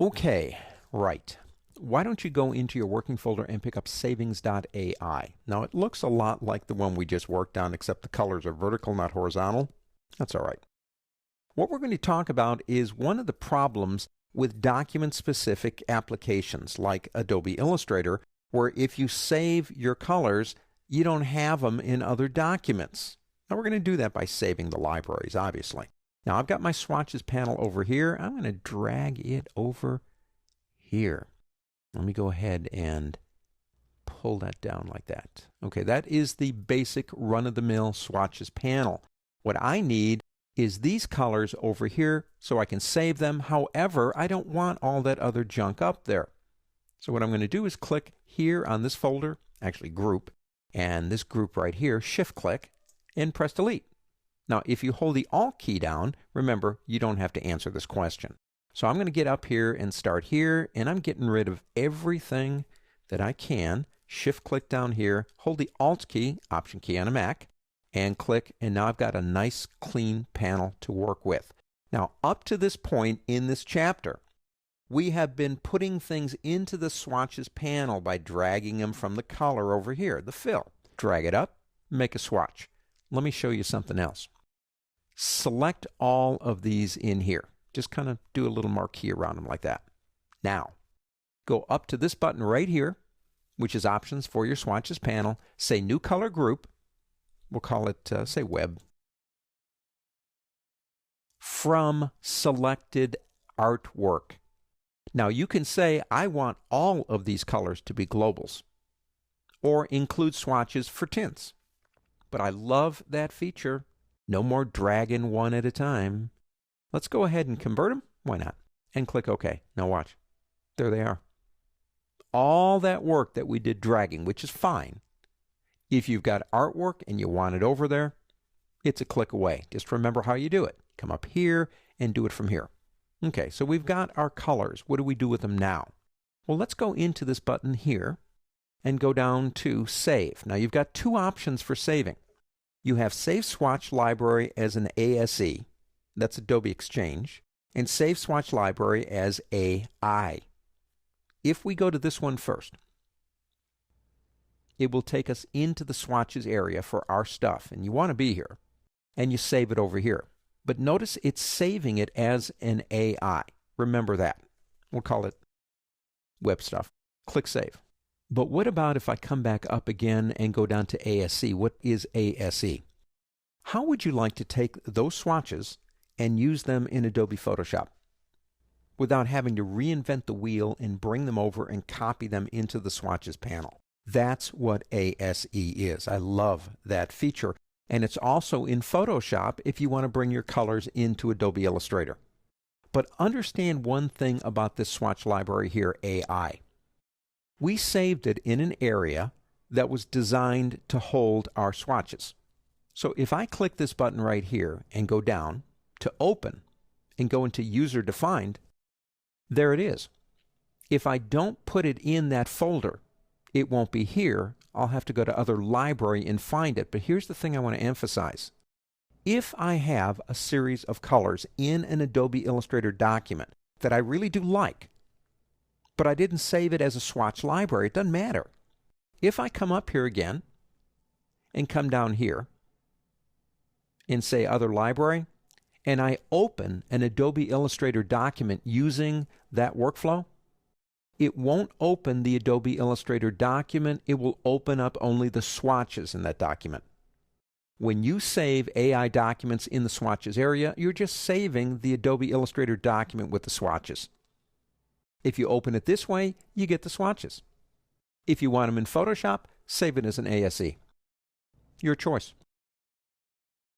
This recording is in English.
Okay, right. Why don't you go into your working folder and pick up savings.ai. Now it looks a lot like the one we just worked on, except the colors are vertical, not horizontal. That's all right. What we're going to talk about is one of the problems with document-specific applications like Adobe Illustrator, where if you save your colors, you don't have them in other documents. Now we're going to do that by saving the libraries, obviously. Now I've got my swatches panel over here. I'm going to drag it over here. Let me go ahead and pull that down like that. Okay, that is the basic run-of-the-mill swatches panel. What I need is these colors over here so I can save them. However, I don't want all that other junk up there. So what I'm going to do is click here on this folder, actually group, and this group right here, shift-click, and press delete. Now, if you hold the Alt key down, remember, you don't have to answer this question. So I'm going to get up here and start here, and I'm getting rid of everything that I can. Shift-click down here, hold the Alt key, Option key on a Mac, and click, and now I've got a nice, clean panel to work with. Now, up to this point in this chapter, we have been putting things into the swatches panel by dragging them from the color over here, the fill. Drag it up, make a swatch. Let me show you something else. Select all of these in here. Just kind of do a little marquee around them like that. Now, go up to this button right here, which is Options for your swatches panel. Say New Color Group. We'll call it, say, Web. From Selected Artwork. Now, you can say, I want all of these colors to be globals, or include swatches for tints. But I love that feature. No more dragging one at a time. Let's go ahead and convert them. Why not? And click OK. Now watch. There they are. All that work that we did dragging, which is fine. If you've got artwork and you want it over there, it's a click away. Just remember how you do it. Come up here and do it from here. Okay, so we've got our colors. What do we do with them now? Well, let's go into this button here and go down to Save. Now, you've got two options for saving. You have Save Swatch Library as an ASE. That's Adobe Exchange, and Save Swatch Library as AI. If we go to this one first, it will take us into the swatches area for our stuff, and you want to be here, and you save it over here. But notice it's saving it as an AI. Remember that. We'll call it web stuff. Click Save. But what about if I come back up again and go down to ASE? What is ASE? How would you like to take those swatches and use them in Adobe Photoshop without having to reinvent the wheel and bring them over and copy them into the swatches panel? That's what ASE is. I love that feature. And it's also in Photoshop if you want to bring your colors into Adobe Illustrator. But understand one thing about this swatch library here, AI. We saved it in an area that was designed to hold our swatches. So if I click this button right here and go down to Open and go into User Defined, there it is. If I don't put it in that folder, it won't be here. I'll have to go to Other Library and find it. But here's the thing I want to emphasize. If I have a series of colors in an Adobe Illustrator document that I really do like, but I didn't save it as a swatch library, it doesn't matter. If I come up here again and come down here and say Other Library, and I open an Adobe Illustrator document using that workflow, it won't open the Adobe Illustrator document. It will open up only the swatches in that document. When you save AI documents in the swatches area, you're just saving the Adobe Illustrator document with the swatches. If you open it this way, you get the swatches. If you want them in Photoshop, save it as an ASE. Your choice.